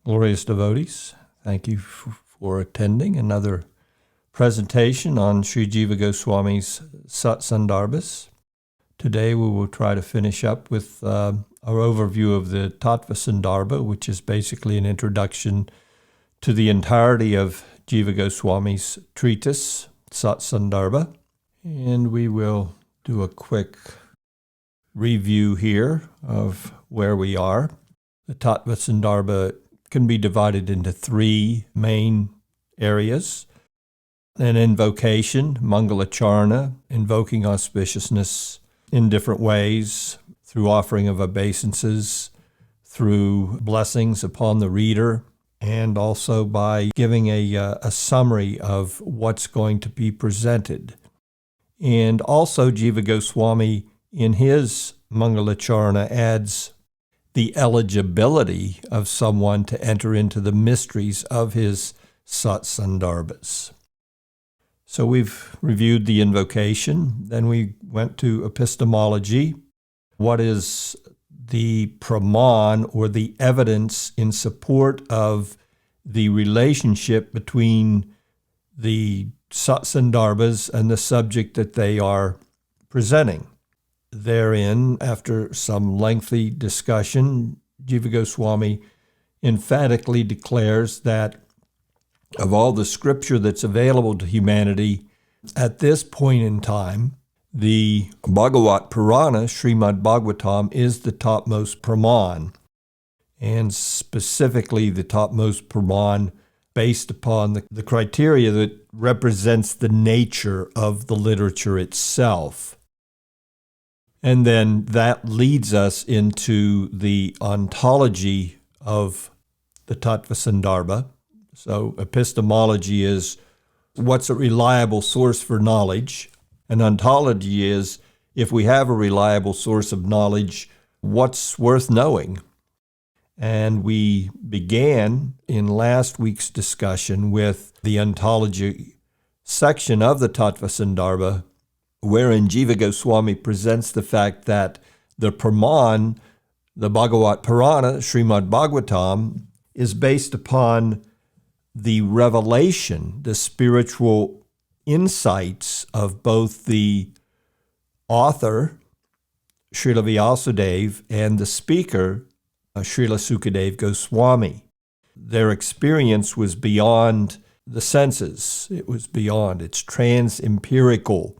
Glorious devotees, thank you for attending another presentation on Śrī Jīva Gosvāmī's Sandarbhas. Today we will try to finish up with our overview of the Tattva Sandarbha, which is basically an introduction to the entirety of Jīva Gosvāmī's treatise, Sandarbha. And we will do a quick review here of where we are. The Tattva Sandarbha can be divided into three main areas. An invocation, Mangala Charna, invoking auspiciousness in different ways, through offering of obeisances, through blessings upon the reader, and also by giving a summary of what's going to be presented. And also Jīva Gosvāmī, in his Mangala Charna, adds the eligibility of someone to enter into the mysteries of his Sandarbhas. So we've reviewed the invocation, then we went to Epistemology. What is the Praman, or the evidence in support of the relationship between the Sandarbhas and the subject that they are presenting? Therein, after some lengthy discussion, Jīva Gosvāmī emphatically declares that of all the scripture that's available to humanity at this point in time, the Bhagavata Purāṇa, Srimad-Bhāgavatam, is the topmost Praman, and specifically the topmost Praman based upon the criteria that represents the nature of the literature itself. And then that leads us into the ontology of the Tattva Sandarbha. So epistemology is what's a reliable source for knowledge, and ontology is, if we have a reliable source of knowledge, what's worth knowing? And we began in last week's discussion with the ontology section of the Tattva Sandarbha, wherein Jīva Gosvāmī presents the fact that the Praman, the Bhagavata Purāṇa, Srimad-Bhāgavatam, is based upon the revelation, the spiritual insights of both the author, Śrīla Vyasadeva, and the speaker, Śrīla Sukadeva Gosvāmī. Their experience was beyond the senses. It was beyond. It's trans-empirical,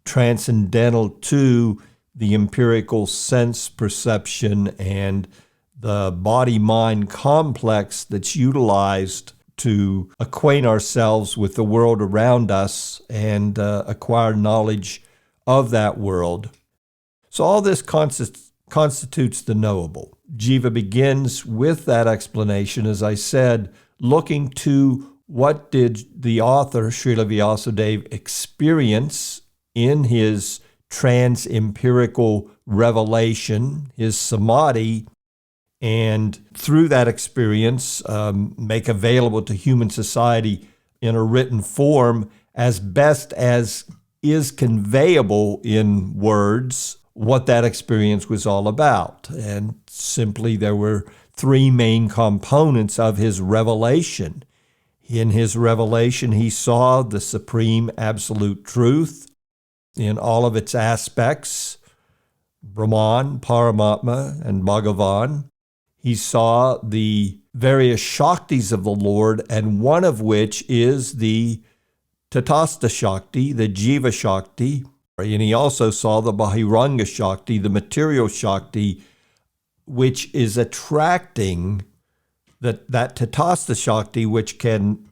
transcendental to the empirical sense perception and the body-mind complex that's utilized to acquaint ourselves with the world around us and acquire knowledge of that world. So all this constitutes the knowable. Jīva begins with that explanation, as I said, looking to what did the author, Śrīla Vyasadeva, experience in his trans-empirical revelation, his samadhi, and through that experience make available to human society in a written form as best as is conveyable in words what that experience was all about. And simply there were three main components of his revelation. In his revelation, he saw the supreme absolute truth in all of its aspects, Brahman, Paramatma, and Bhagavān. He saw the various Shaktis of the Lord, and one of which is the Tatastha Shakti, the Jiva Shakti, and he also saw the Bahiranga Shakti, the material Shakti, which is attracting that Tatastha Shakti, which can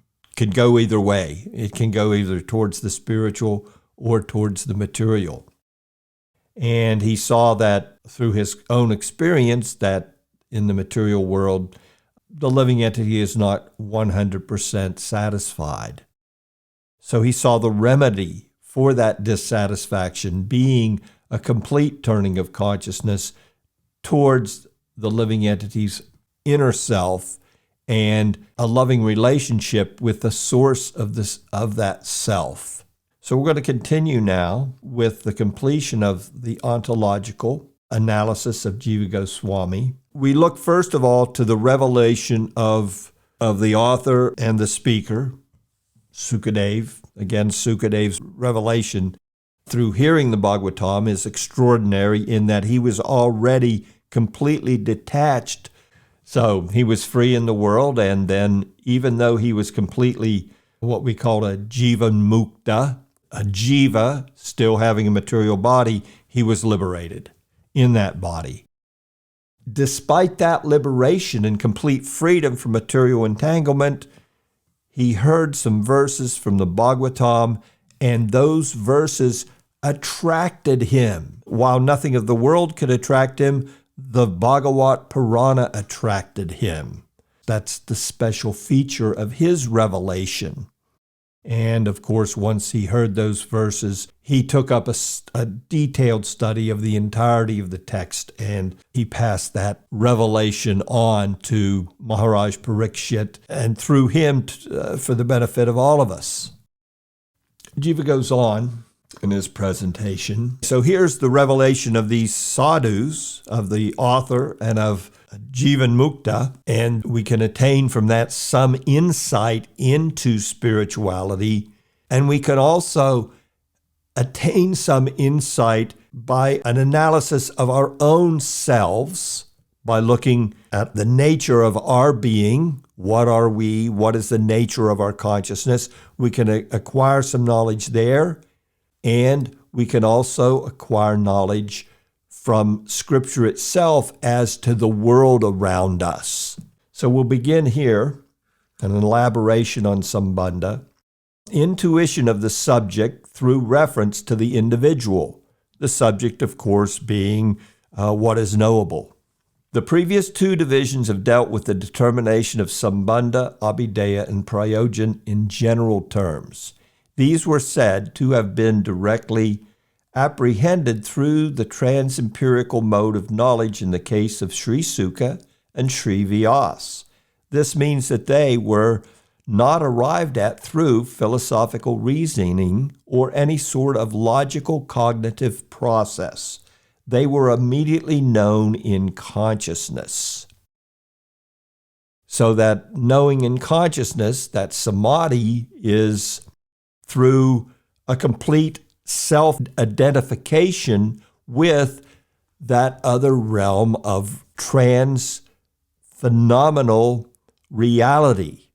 go either way. It can go either towards the spiritual or towards the material. And he saw that through his own experience that in the material world, the living entity is not 100% satisfied. So he saw the remedy for that dissatisfaction being a complete turning of consciousness towards the living entity's inner self and a loving relationship with the source of that self. So we're going to continue now with the completion of the ontological analysis of Jīva Gosvāmī. We look first of all to the revelation of the author and the speaker, Sukadeva. Again, Sukadev's revelation through hearing the Bhagavatam is extraordinary in that he was already completely detached. So he was free in the world, and then even though he was completely what we call a jiva mukta, a jiva still having a material body, he was liberated in that body. Despite that liberation and complete freedom from material entanglement, he heard some verses from the Bhagavatam, and those verses attracted him. While nothing of the world could attract him, the Bhagavata Purāṇa attracted him. That's the special feature of his revelation. And of course, once he heard those verses, he took up a detailed study of the entirety of the text, and he passed that revelation on to Maharaj Parikshit, and through him for the benefit of all of us. Jiva goes on in his presentation. So here's the revelation of these sadhus, of the author and of Jivan Mukta, and we can attain from that some insight into spirituality, and we can also attain some insight by an analysis of our own selves, by looking at the nature of our being. What are we? What is the nature of our consciousness? We can acquire some knowledge there, and we can also acquire knowledge from Scripture itself as to the world around us. So we'll begin here, an elaboration on Sambandha, intuition of the subject through reference to the individual, the subject, of course, being what is knowable. The previous two divisions have dealt with the determination of Sambandha, Abhideya, and Prayojan in general terms. These were said to have been directly apprehended through the trans-empirical mode of knowledge in the case of Sri Sukha and Sri Vyasa. This means that they were not arrived at through philosophical reasoning or any sort of logical cognitive process. They were immediately known in consciousness. So that knowing in consciousness, that samadhi, is through a complete self-identification with that other realm of trans-phenomenal reality.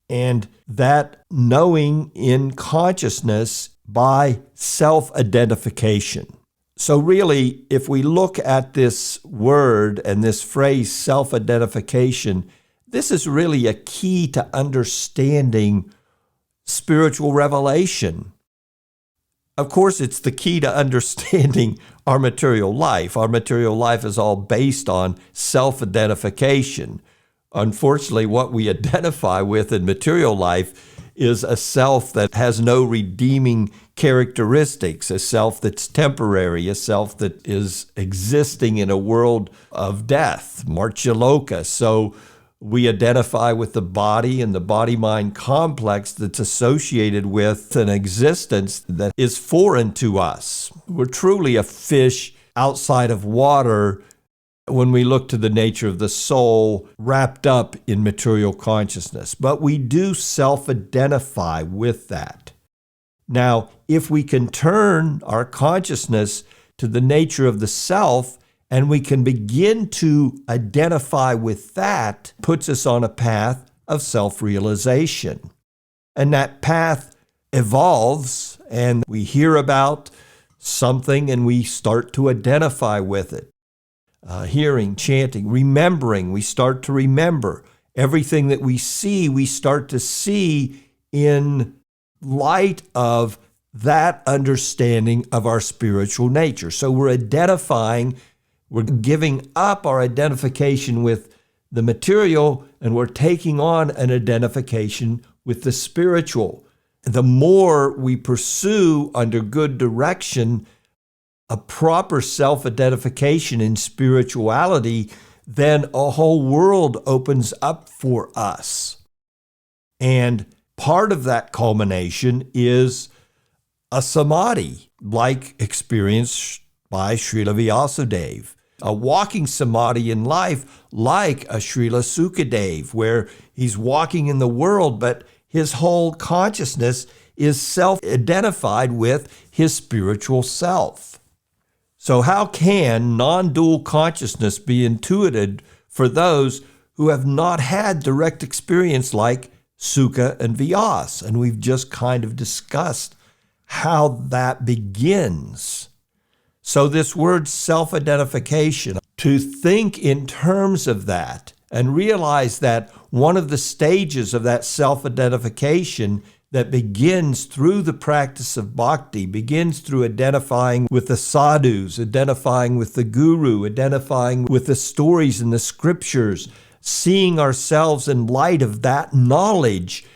And that knowing in consciousness by self-identification. So really, if we look at this word and this phrase, self-identification, this is really a key to understanding spiritual revelation. Of course, it's the key to understanding our material life. Our material life is all based on self-identification. Unfortunately, what we identify with in material life is a self that has no redeeming characteristics, a self that's temporary, a self that is existing in a world of death, Martyaloka. So we identify with the body and the body-mind complex that's associated with an existence that is foreign to us. We're truly a fish outside of water when we look to the nature of the soul wrapped up in material consciousness. But we do self-identify with that. Now, if we can turn our consciousness to the nature of the self, and we can begin to identify with that, puts us on a path of self-realization. And that path evolves, and we hear about something and we start to identify with it. Hearing, chanting, remembering, we start to remember. Everything that we start to see in light of that understanding of our spiritual nature. So we're identifying, we're giving up our identification with the material, and we're taking on an identification with the spiritual. The more we pursue under good direction a proper self-identification in spirituality, then a whole world opens up for us. And part of that culmination is a samadhi, like experienced by Śrīla Vyasadeva. A walking samadhi in life like a Śrīla Sukadeva, where he's walking in the world, but his whole consciousness is self-identified with his spiritual self. So how can non-dual consciousness be intuited for those who have not had direct experience like Sukha and Vyasa? And we've just kind of discussed how that begins. So this word self-identification, to think in terms of that and realize that one of the stages of that self-identification that begins through the practice of bhakti, begins through identifying with the sadhus, identifying with the guru, identifying with the stories in the scriptures, seeing ourselves in light of that knowledge.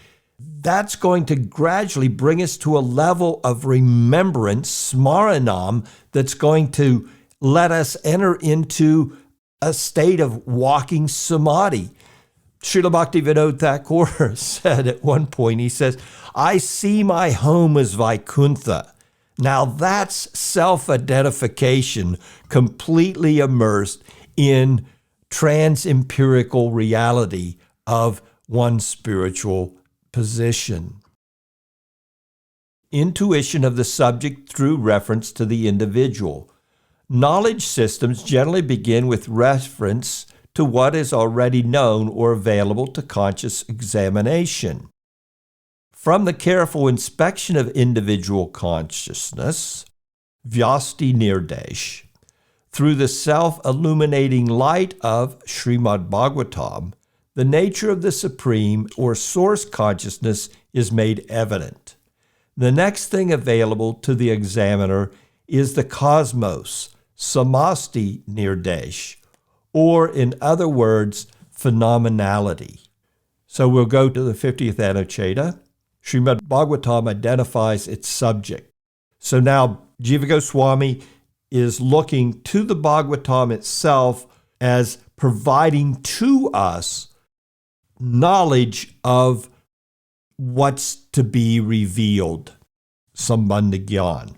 That's going to gradually bring us to a level of remembrance, smaranam, that's going to let us enter into a state of walking samadhi. Srila Bhaktivinoda Thakur said at one point, he says, I see my home as Vaikuntha. Now that's self-identification completely immersed in trans-empirical reality of one's spiritual position. Intuition of the subject through reference to the individual. Knowledge systems generally begin with reference to what is already known or available to conscious examination. From the careful inspection of individual consciousness, Vyasti Nirdesh, through the self-illuminating light of Srimad Bhagavatam, the nature of the Supreme or Source consciousness is made evident. The next thing available to the examiner is the cosmos, Samasti Nirdesh, or in other words, phenomenality. So we'll go to the 50th anuccheda. Srimad Bhagavatam identifies its subject. So now Jiva Goswami is looking to the Bhagavatam itself as providing to us knowledge of what's to be revealed, Sambandha Gyan.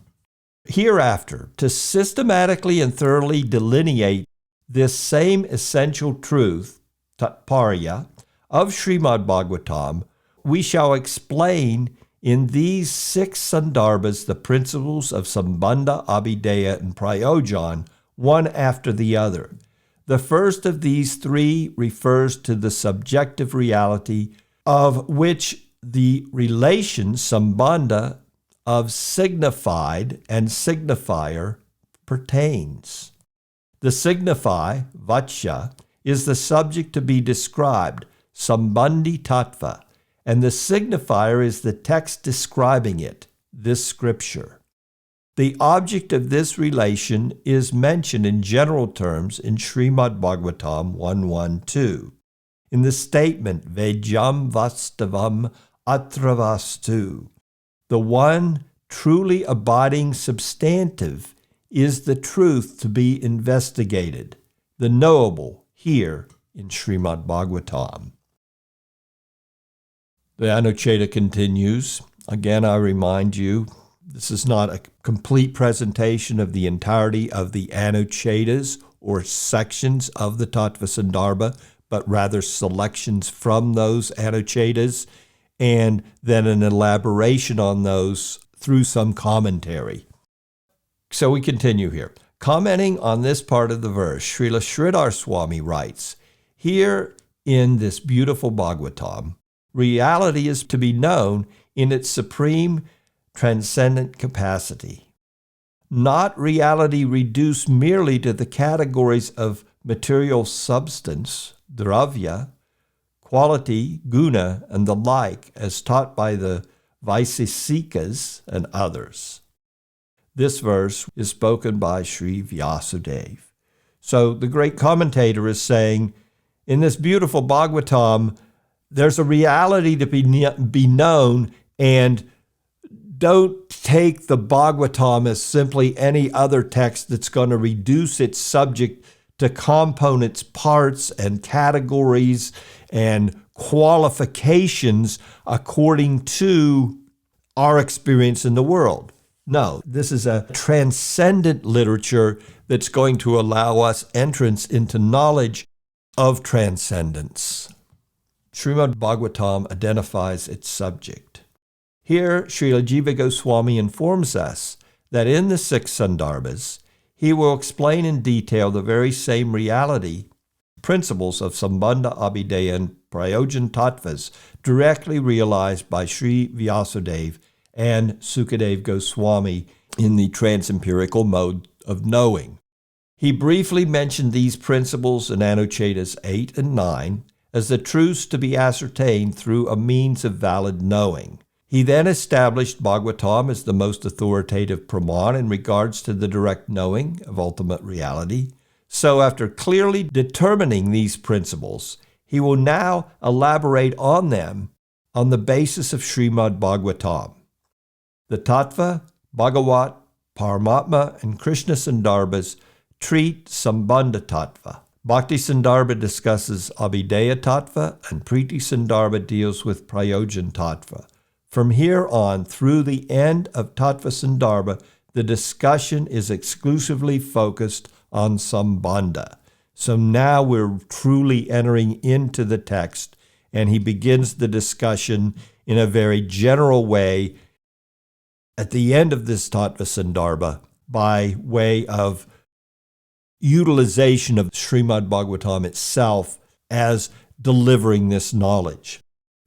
Hereafter, to systematically and thoroughly delineate this same essential truth, Tatparya, of Śrīmad Bhāgavatam, we shall explain in these 6 Sandarbhas the principles of Sambandha, Abhideya, and Prayojan, one after the other. The first of these 3 refers to the subjective reality of which the relation, Sambandha, of signified and signifier pertains. The signify, Vacha, is the subject to be described, Sambandhi Tatva, and the signifier is the text describing it, this scripture. The object of this relation is mentioned in general terms in Śrīmad Bhāgavatam 1.1.2. In the statement, Vejam Vastavam Atravastu, the one truly abiding substantive is the truth to be investigated, the knowable here in Śrīmad Bhāgavatam. The anuccheda continues. Again, I remind you, this is not a complete presentation of the entirety of the anucchedas or sections of the Tattva Sandarbha, but rather selections from those anucchedas and then an elaboration on those through some commentary. So we continue here. Commenting on this part of the verse, Srila Sridhar Swami writes, here in this beautiful Bhagavatam, reality is to be known in its supreme transcendent capacity. Not reality reduced merely to the categories of material substance, dravya, quality, guna, and the like, as taught by the Vaisesikas and others. This verse is spoken by Śrī Vyasadeva. So the great commentator is saying, in this beautiful Bhagavatam, there's a reality to be known, and don't take the Bhagavatam as simply any other text that's going to reduce its subject to components, parts, and categories and qualifications according to our experience in the world. No, this is a transcendent literature that's going to allow us entrance into knowledge of transcendence. Srimad Bhagavatam identifies its subject. Here, Śrīla Jīva Gosvāmī informs us that in the 6 Sandarbhas, he will explain in detail the very same reality, principles of Sambandha-abheda and Prayojan Tattvas directly realized by Sri Vyasadeva and Sukadeva Goswami in the transempirical mode of knowing. He briefly mentioned these principles in Anucchedas 8 and 9 as the truths to be ascertained through a means of valid knowing. He then established Bhagavatam as the most authoritative Praman in regards to the direct knowing of ultimate reality. So after clearly determining these principles, he will now elaborate on them on the basis of Śrīmad Bhāgavatam. The Tattva, Bhagavata, Paramatma, and Krishna Sandarbhas treat Sambandha Tattva. Bhakti Sandarbha discusses Abhideya Tattva, and Priti Sandarbha deals with Prayojan Tattva. From here on, through the end of Tattva Sandarbha, the discussion is exclusively focused on Sambandha. So now we're truly entering into the text, and he begins the discussion in a very general way at the end of this Tattva Sandarbha by way of utilization of Śrīmad Bhāgavatam itself as delivering this knowledge.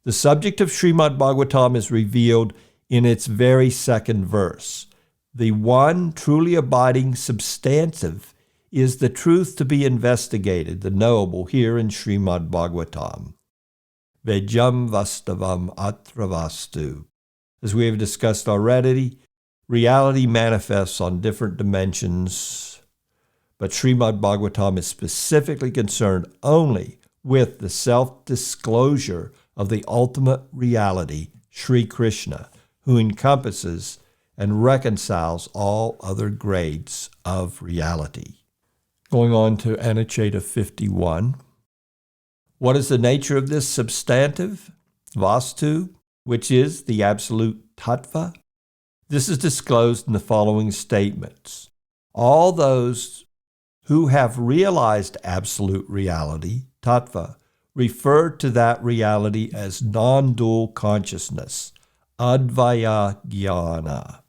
The subject of Śrīmad Bhāgavatam is revealed in its very second verse. The one truly abiding substantive is the truth to be investigated, the knowable here in Śrīmad Bhāgavatam. Vejam vastavam atra vastu. As we have discussed already, reality manifests on different dimensions, but Śrīmad Bhāgavatam is specifically concerned only with the self-disclosure of the ultimate reality, Sri Krishna, who encompasses and reconciles all other grades of reality. Going on to Anuccheda 51. What is the nature of this substantive, Vastu, which is the absolute Tattva? This is disclosed in the following statements. All those who have realized absolute reality, Tattva, refer to that reality as non-dual consciousness, Advaya Jnana.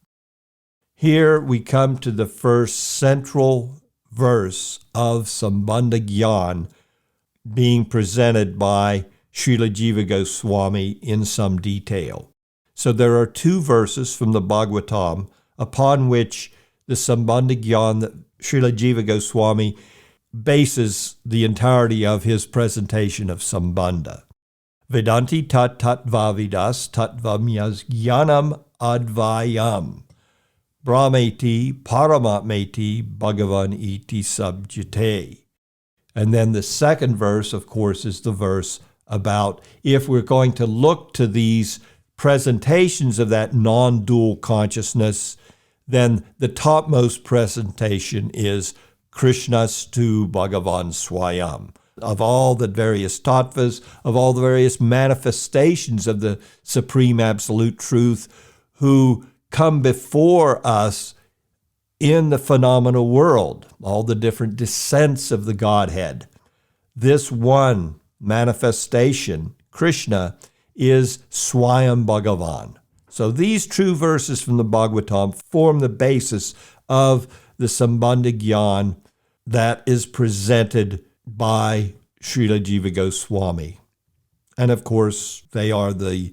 Here we come to the first central verse of Sambandha Jnana being presented by Śrīla Jīva Gosvāmī in some detail. So there are 2 verses from the Bhagavatam upon which the Sambandha Jnana that Śrīla Jīva Gosvāmī bases the entirety of his presentation of Sambandha. Vedanti tat tattva vidas tattvamyas jnanam advayam. Brahmeti paramatmeti Bhagavan iti subjite. And then the second verse, of course, is the verse about if we're going to look to these presentations of that non-dual consciousness, then the topmost presentation is Krishnastu Bhagavan Swayam. Of all the various tattvas, of all the various manifestations of the Supreme Absolute Truth who come before us in the phenomenal world, all the different descents of the Godhead. This one manifestation, Krishna, is Swayam Bhagavan. So these 2 verses from the Bhagavatam form the basis of the Sambandha Jnana that is presented by Śrīla Jīva Gosvāmī. And of course, they are the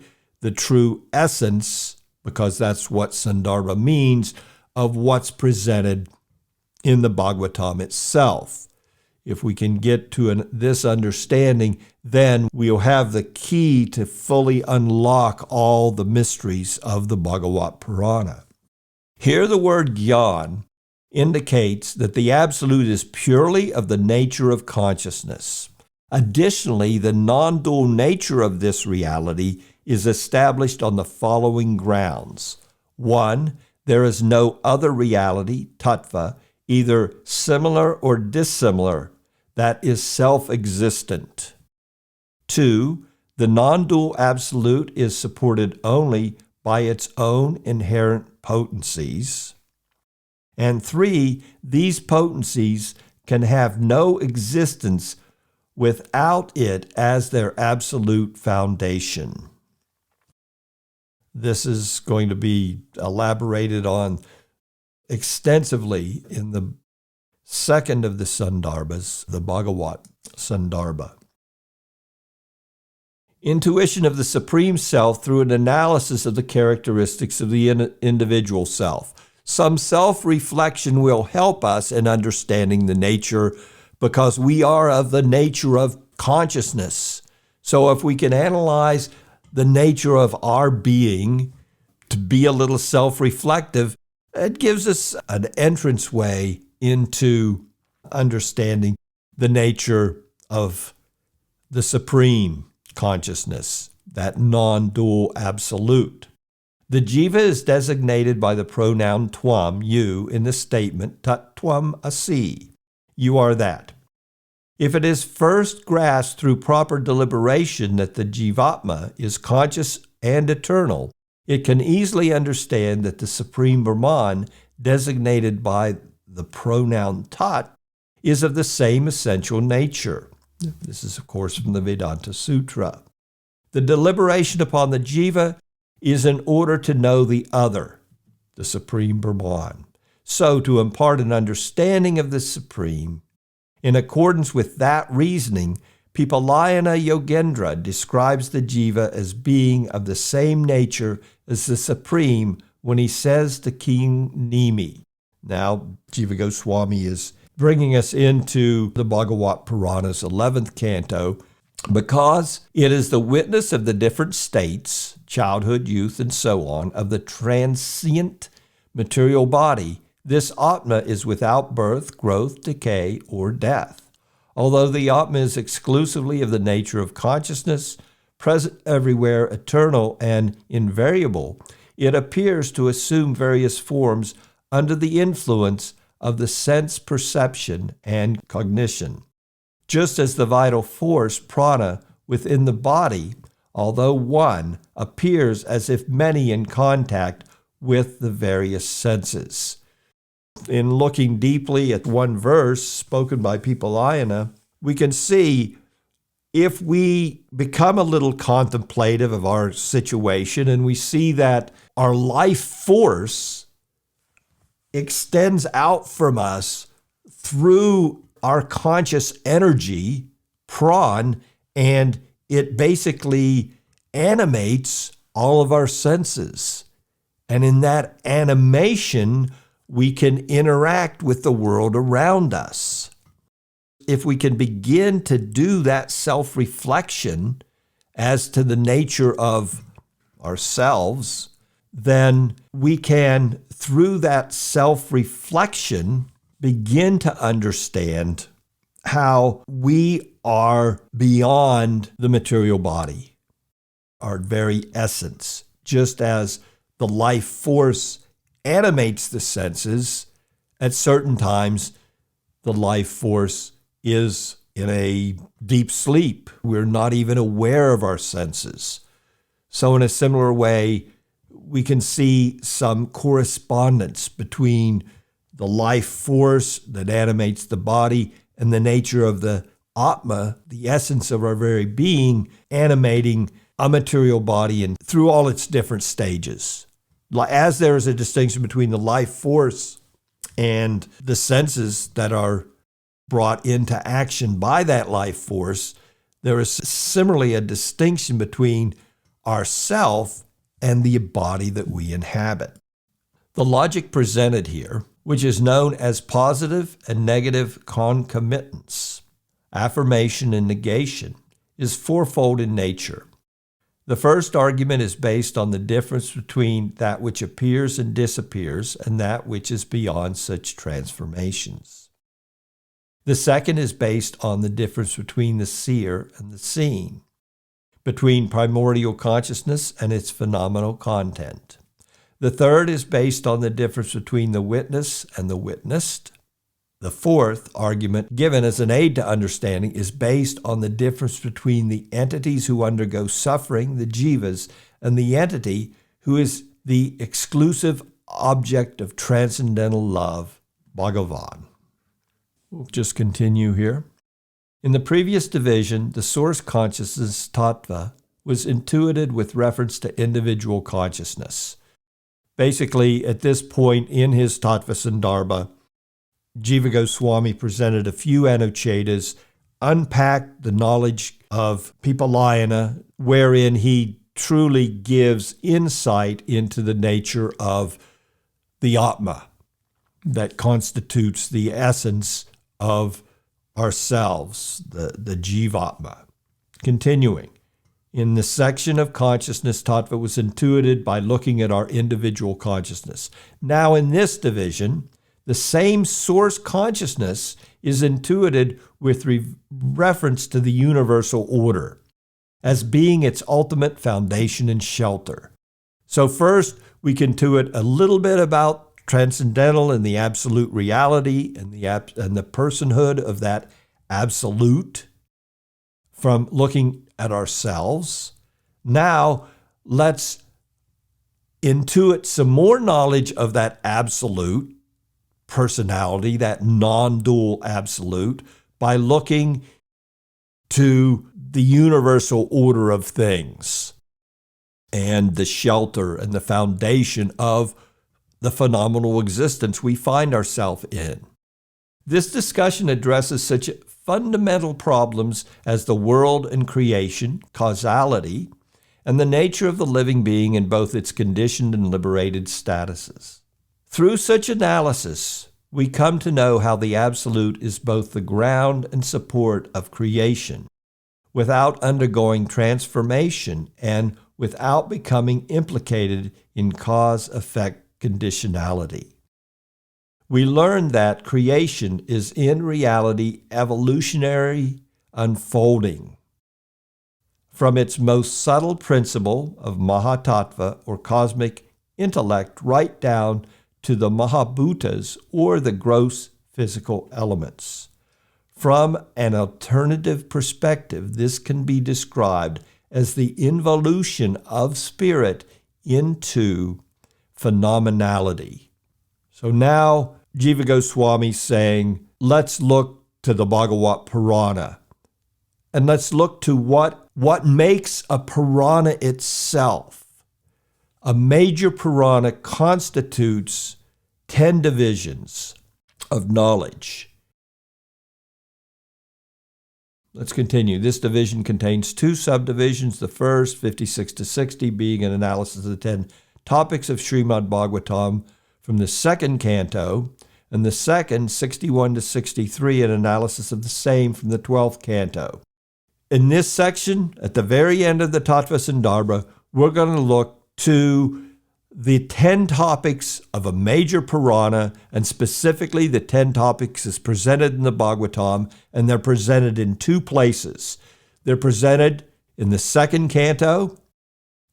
true essence, because that's what Sandarbha means, of what's presented in the Bhagavatam itself. If we can get to this understanding, then we'll have the key to fully unlock all the mysteries of the Bhagavata Purāṇa. Here the word jnana indicates that the Absolute is purely of the nature of consciousness. Additionally, the non-dual nature of this reality is established on the following grounds. 1, there is no other reality, Tattva, either similar or dissimilar, that is self-existent. 2, the non-dual Absolute is supported only by its own inherent potencies. And 3, these potencies can have no existence without it as their absolute foundation. This is going to be elaborated on extensively in the second of the Sandarbhas, the Bhagavata Sandarbha. Intuition of the Supreme Self through an analysis of the characteristics of the individual self. Some self-reflection will help us in understanding the nature, because we are of the nature of consciousness. So if we can analyze the nature of our being to be a little self-reflective, it gives us an entranceway into understanding the nature of the supreme consciousness, that non-dual absolute. The jiva is designated by the pronoun tvam, you, in the statement Tattvam asi, you are that. If it is first grasped through proper deliberation that the jivatma is conscious and eternal, it can easily understand that the Supreme Brahman, designated by the pronoun tat, is of the same essential nature. This is, of course, from the Vedanta Sutra. The deliberation upon the jiva is in order to know the other, the Supreme Brahman. So, to impart an understanding of the Supreme, in accordance with that reasoning, Pipalayana Yogendra describes the jiva as being of the same nature as the Supreme when he says to King Nimi. Now, Jīva Gosvāmī is bringing us into the Bhagavata Purāṇa's 11th canto, because it is the witness of the different states, childhood, youth, and so on, of the transient material body. This Atma is without birth, growth, decay, or death. Although the Atma is exclusively of the nature of consciousness, present everywhere, eternal, and invariable, it appears to assume various forms under the influence of the sense perception and cognition. Just as the vital force, prana, within the body, although one, appears as if many in contact with the various senses. In looking deeply at one verse spoken by Pipalayana, we can see if we become a little contemplative of our situation and we see that our life force extends out from us through our conscious energy, pran, and it basically animates all of our senses. And in that animation, we can interact with the world around us. If we can begin to do that self-reflection as to the nature of ourselves, then we can, through that self-reflection, begin to understand how we are beyond the material body, our very essence. Just as the life force animates the senses, at certain times the life force is in a deep sleep. We're not even aware of our senses. So in a similar way, we can see some correspondence between the life force that animates the body and the nature of the Atma, the essence of our very being, animating a material body and through all its different stages. As there is a distinction between the life force and the senses that are brought into action by that life force, there is similarly a distinction between ourself and the body that we inhabit. The logic presented here, which is known as positive and negative concomitance, affirmation and negation, is fourfold in nature. The first argument is based on the difference between that which appears and disappears and that which is beyond such transformations. The second is based on the difference between the seer and the seen, between primordial consciousness and its phenomenal content. The third is based on the difference between the witness and the witnessed. The fourth argument, given as an aid to understanding, is based on the difference between the entities who undergo suffering, the jivas, and the entity who is the exclusive object of transcendental love, Bhagavān. We'll just continue here. In the previous division, the source consciousness, Tattva, was intuited with reference to individual consciousness. Basically, at this point in his Tattva Sandarbha, Jīva Gosvāmī presented a few anucchedas, unpacked the knowledge of Pipalayana, wherein he truly gives insight into the nature of the Atma that constitutes the essence of ourselves, the Jivatma. Continuing, in the section of consciousness, Tattva was intuited by looking at our individual consciousness. Now in this division, the same source consciousness is intuited with reference to the universal order as being its ultimate foundation and shelter. So first, we can intuit a little bit about transcendental and the absolute reality and the personhood of that absolute from looking at ourselves. Now, let's intuit some more knowledge of that absolute personality, that non-dual absolute, by looking to the universal order of things and the shelter and the foundation of the phenomenal existence we find ourselves in. This discussion addresses such fundamental problems as the world and creation, causality, and the nature of the living being in both its conditioned and liberated statuses. Through such analysis, we come to know how the Absolute is both the ground and support of creation, without undergoing transformation and without becoming implicated in cause-effect conditionality. We learn that creation is in reality evolutionary unfolding. From its most subtle principle of Mahatattva or cosmic intellect right down to the Mahabhutas or the gross physical elements. From an alternative perspective, this can be described as the involution of spirit into phenomenality. So now Jīva Gosvāmī is saying, let's look to the Bhagavata Purāṇa. And let's look to what makes a Purāṇa itself. A major Purāṇa constitutes 10 divisions of knowledge. Let's continue. This division contains 2 subdivisions. The first, 56 to 60, being an analysis of the 10 topics of Srimad-Bhāgavatam from the 2nd canto, and the second, 61 to 63, an analysis of the same from the 12th canto. In this section, at the very end of the Tattva Sandarbha, we're going to look to the 10 topics of a major Purāṇa, and specifically the 10 topics as presented in the Bhagavatam, and they're presented in 2 places. They're presented in the 2nd canto,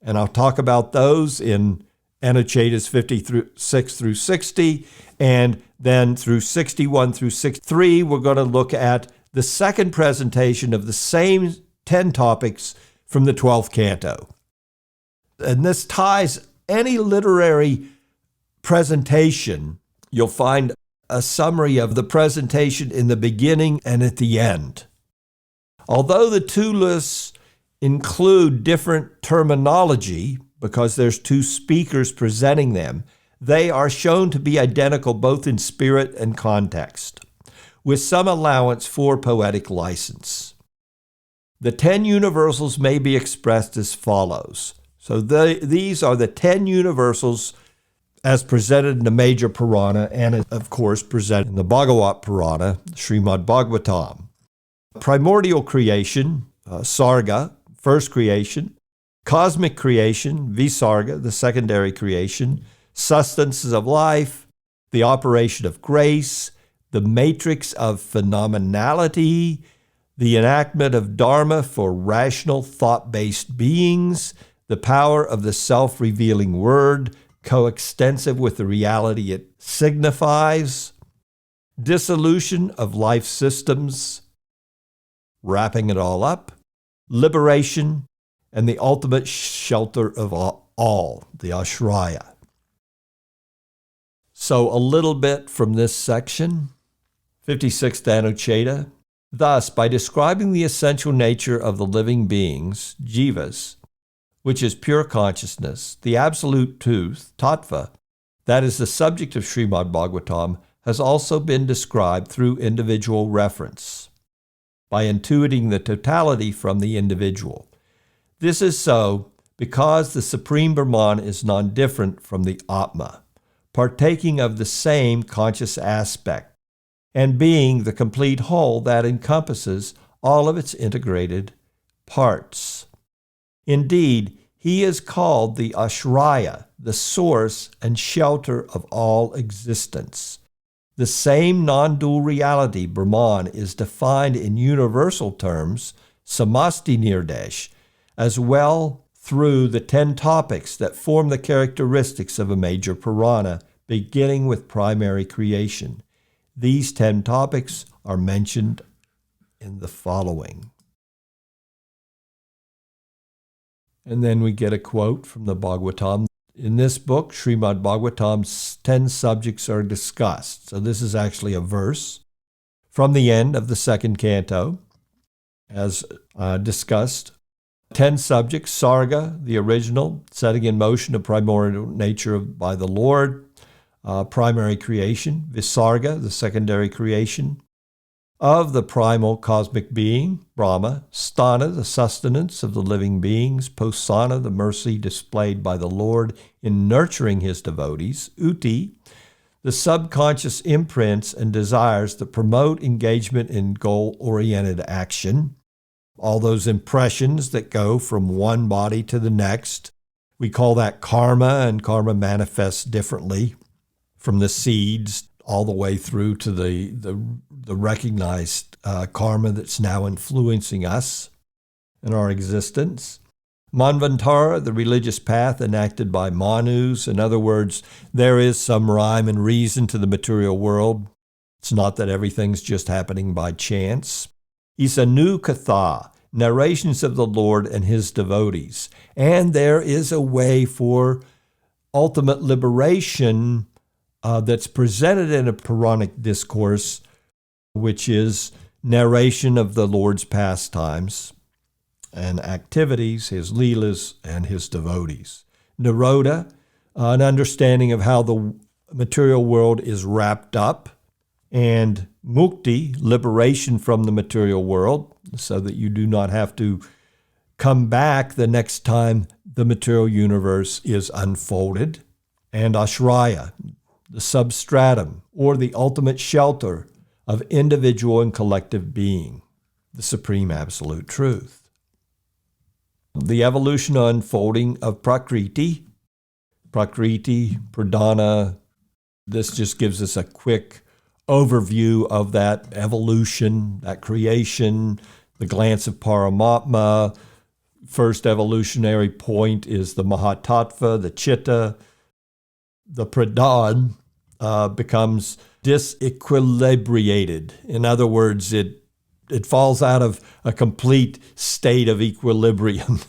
and I'll talk about those in Anucchedas 56 through 60, and then through 61 through 63, we're going to look at the second presentation of the same 10 topics from the 12th canto. And this ties any literary presentation. You'll find a summary of the presentation in the beginning and at the end. Although the 2 lists include different terminology, because there's 2 speakers presenting them, they are shown to be identical both in spirit and context, with some allowance for poetic license. The 10 universals may be expressed as follows. So these are the 10 universals as presented in the major Purāṇa and, of course, presented in the Bhagavata Purāṇa, Śrīmad Bhāgavatam. Primordial creation, Sarga, first creation. Cosmic creation, Visarga, the secondary creation. Sustenance of life, the operation of grace, the matrix of phenomenality, the enactment of Dharma for rational thought-based beings, the power of the self-revealing word, coextensive with the reality it signifies, dissolution of life systems, wrapping it all up, liberation, and the ultimate shelter of all, the ashraya. So a little bit from this section, 56th anuccheda. Thus, by describing the essential nature of the living beings, jivas, which is pure consciousness, the absolute truth, Tatva, that is the subject of Srimad Bhagavatam, has also been described through individual reference, by intuiting the totality from the individual. This is so because the Supreme Brahman is non-different from the Atma, partaking of the same conscious aspect, and being the complete whole that encompasses all of its integrated parts. Indeed, he is called the ashraya, the source and shelter of all existence. The same non-dual reality, Brahman, is defined in universal terms, samasti nirdesh, as well through the 10 topics that form the characteristics of a major Purāṇa, beginning with primary creation. These 10 topics are mentioned in the following. And then we get a quote from the Bhagavatam. In this book, Śrīmad Bhāgavatam's 10 subjects are discussed. So this is actually a verse from the end of the second canto, as discussed. 10 subjects, Sarga, the original, setting in motion of primordial nature by the Lord, primary creation, Visarga, the secondary creation of the primal cosmic being, Brahma, Sthana, the sustenance of the living beings, Posana, the mercy displayed by the Lord in nurturing his devotees, Uti, the subconscious imprints and desires that promote engagement in goal-oriented action, all those impressions that go from one body to the next. We call that karma, and karma manifests differently from the seeds all the way through to the recognized karma that's now influencing us and our existence. Manvantara, the religious path enacted by Manus. In other words, there is some rhyme and reason to the material world. It's not that everything's just happening by chance. Anuccheda, narrations of the Lord and his devotees. And there is a way for ultimate liberation that's presented in a Puranic discourse, which is narration of the Lord's pastimes and activities, his leelas, and his devotees. Nirodha, an understanding of how the material world is wrapped up, and mukti, liberation from the material world, so that you do not have to come back the next time the material universe is unfolded, and ashraya, the substratum, or the ultimate shelter of individual and collective being, the supreme absolute truth. The evolution unfolding of Prakriti, Pradhana, this just gives us a quick overview of that evolution, that creation, the glance of Paramatma. First evolutionary point is the Mahatattva, the Chitta. The Pradhan becomes disequilibrated. In other words, it falls out of a complete state of equilibrium.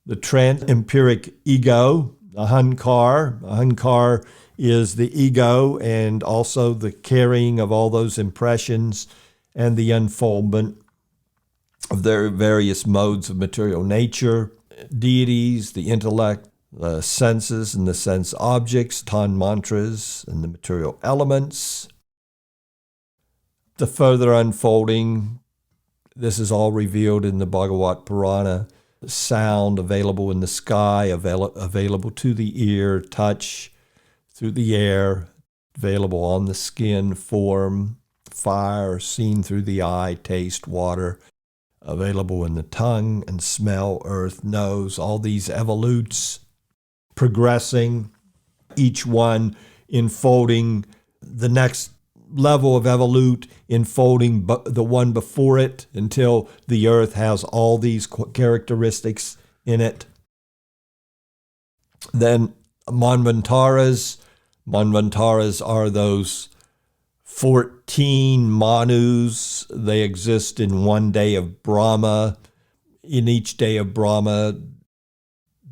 The trans-empiric ego, ahankar is the ego and also the carrying of all those impressions and the unfoldment of their various modes of material nature, deities, the intellect, the senses and the sense objects, mantras and the material elements. The further unfolding, this is all revealed in the Bhagavata Purāṇa. Sound available in the sky, available to the ear, touch through the air, available on the skin, form, fire, seen through the eye, taste, water, available in the tongue and smell, earth, nose, all these evolutes progressing, each one enfolding the next level of evolute, enfolding the one before it until the earth has all these characteristics in it. Then Manvantaras are those 14 Manus. They exist in one day of Brahma. In each day of Brahma,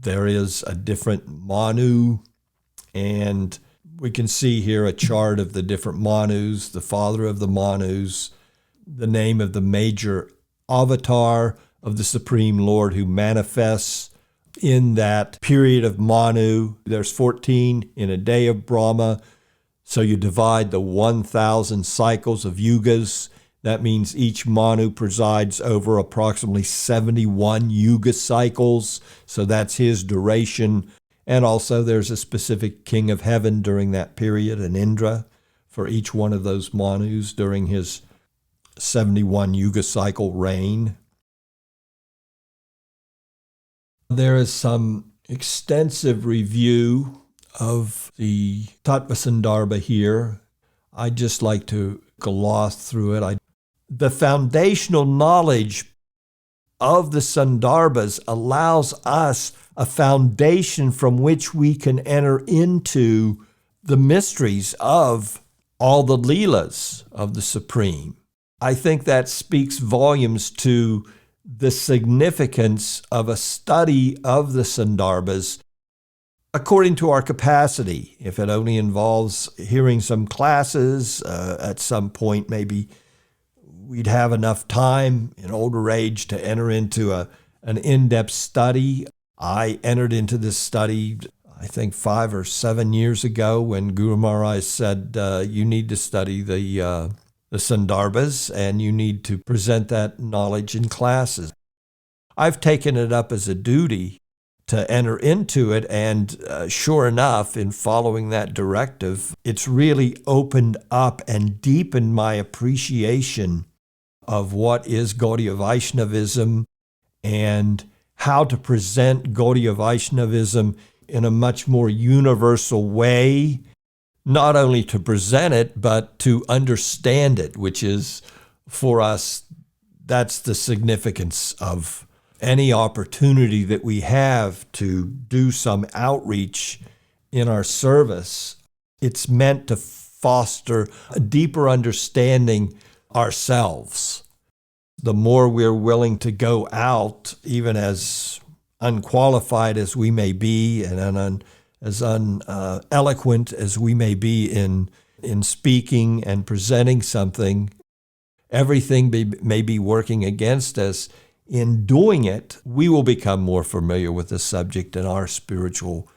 there is a different Manu, and we can see here a chart of the different Manus, the father of the Manus, the name of the major avatar of the Supreme Lord who manifests in that period of Manu. There's 14 in a day of Brahma, so you divide the 1,000 cycles of yugas. That means each Manu presides over approximately 71 yuga cycles, so that's his duration. And also there's a specific king of heaven during that period, an Indra, for each one of those Manus during his 71 yuga cycle reign. There is some extensive review of the Tattva Sandarbha here. I'd just like to gloss through it. The foundational knowledge of the Sandarbhas allows us a foundation from which we can enter into the mysteries of all the Leelas of the Supreme. I think that speaks volumes to the significance of a study of the Sandarbhas according to our capacity. If it only involves hearing some classes, at some point maybe we'd have enough time in older age to enter into an in-depth study. I entered into this study, I think 5 or 7 years ago, when Guru Maharaj said, you need to study the Sandarbhas and you need to present that knowledge in classes. I've taken it up as a duty to enter into it, and sure enough, in following that directive, it's really opened up and deepened my appreciation of what is Gaudiya Vaishnavism and how to present Gaudiya Vaishnavism in a much more universal way, not only to present it, but to understand it, which is, for us, that's the significance of any opportunity that we have to do some outreach in our service. It's meant to foster a deeper understanding ourselves. The more we're willing to go out, even as unqualified as we may be and as uneloquent as we may be in speaking and presenting something, everything may be working against us. In doing it, we will become more familiar with the subject, and our spiritual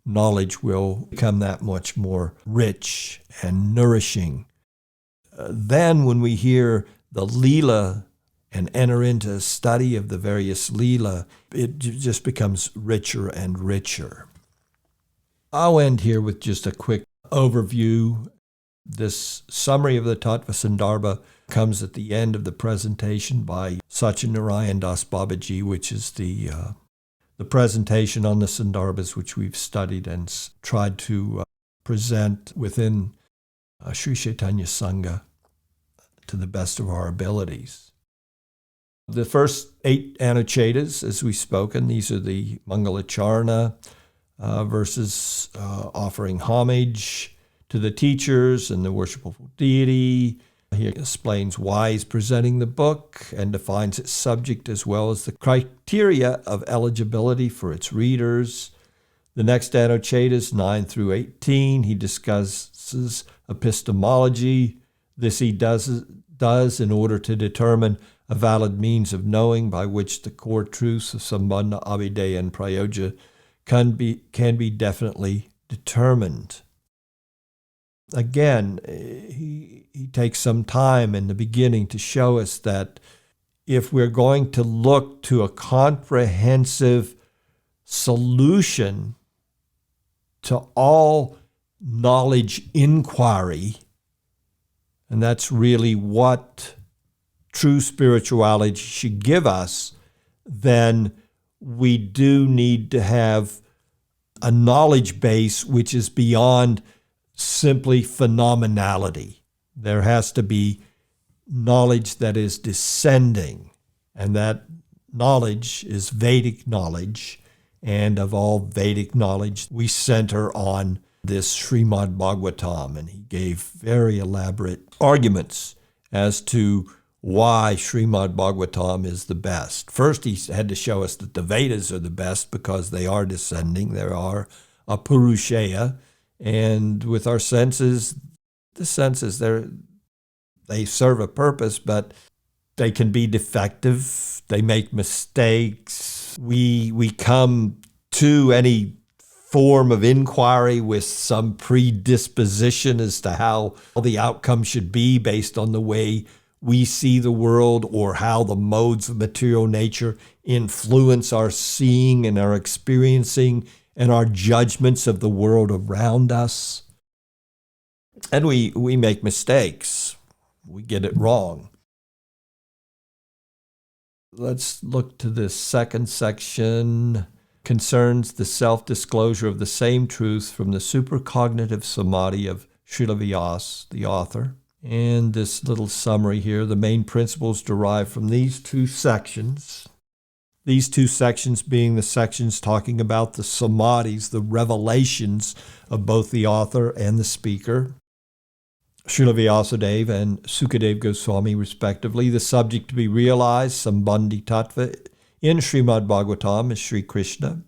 knowledge will become that much more rich and nourishing. Then when we hear the Leela and enter into a study of the various Leela, it just becomes richer and richer. I'll end here with just a quick overview. This summary of the Tattva Sandarbha comes at the end of the presentation by Satyanarayan Das Babaji, which is the presentation on the Sandarbhas, which we've studied and tried to present within Sri Chaitanya Sangha to the best of our abilities. The first 8 anucchedas, as we've spoken, these are the Mangalacharna verses offering homage to the teachers and the worshipful deity. He explains why he's presenting the book and defines its subject as well as the criteria of eligibility for its readers. The next anucchedas, 9 through 18, he discusses epistemology. This he does in order to determine a valid means of knowing by which the core truths of Sambandha, Abhideya, and Prayoja can be definitely determined. Again, he takes some time in the beginning to show us that if we're going to look to a comprehensive solution to all knowledge inquiry, and that's really what true spirituality should give us, then we do need to have a knowledge base which is beyond simply phenomenality. There has to be knowledge that is descending, and that knowledge is Vedic knowledge, and of all Vedic knowledge, we center on this Srimad-Bhāgavatam, and he gave very elaborate arguments as to why Srimad Bhāgavatam is the best. First, he had to show us that the Vedas are the best because they are descending. There are a Purushaya, and with our senses, the senses, they serve a purpose, but they can be defective. They make mistakes. We come to any form of inquiry with some predisposition as to how the outcome should be based on the way we see the world or how the modes of material nature influence our seeing and our experiencing and our judgments of the world around us. And we make mistakes. We get it wrong. Let's look to this second section. Concerns the self-disclosure of the same truth from the supercognitive samadhi of Śrīla Vyasa, the author. And this little summary here, the main principles derived from these two sections. These two sections being the sections talking about the samadhis, the revelations of both the author and the speaker, Śrīla Vyasadeva and Sukadeva Goswami, respectively. The subject to be realized, Sambandhi Tattva, in Srimad Bhāgavatam is Sri Krishna.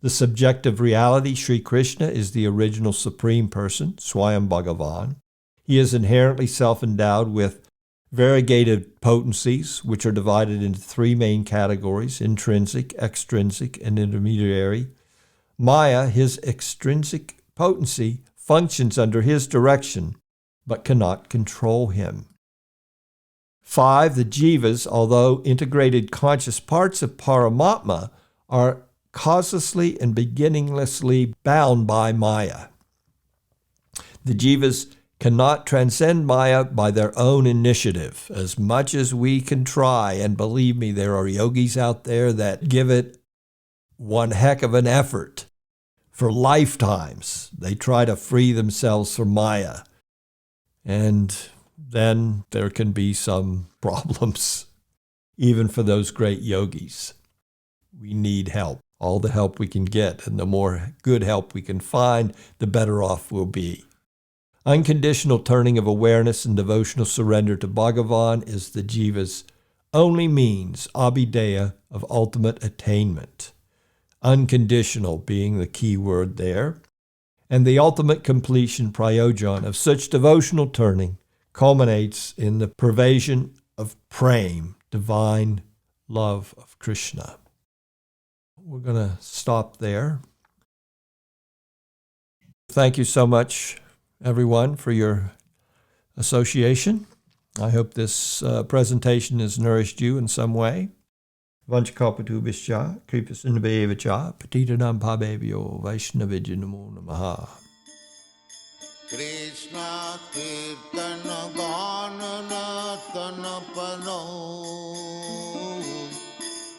The subjective reality, Sri Krishna, is the original supreme person, Swayam Bhagavan. He is inherently self-endowed with variegated potencies, which are divided into three main categories: intrinsic, extrinsic, and intermediary. Maya, his extrinsic potency, functions under his direction, but cannot control him. 5, the jivas, although integrated conscious parts of Paramatma, are causelessly and beginninglessly bound by Maya. The jivas cannot transcend Maya by their own initiative, as much as we can try, and believe me, there are yogis out there that give it one heck of an effort. For lifetimes, they try to free themselves from Maya. And then there can be some problems, even for those great yogis. We need help, all the help we can get, and the more good help we can find, the better off we'll be. Unconditional turning of awareness and devotional surrender to Bhagavan is the jiva's only means, abhideya, of ultimate attainment. Unconditional being the key word there. And the ultimate completion, prayojan, of such devotional turning culminates in the pervasion of prema, divine love of Krishna. We're going to stop there. Thank you so much, everyone, for your association. I hope this presentation has nourished you in some way. Vanchakalpatubhischa, kripasinabhevacha, patitanam pabebhyo, vaishnavijya namo namaha. Krishna Kirtana Gana Natana Pano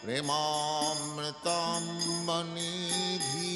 Premamritam Manidhi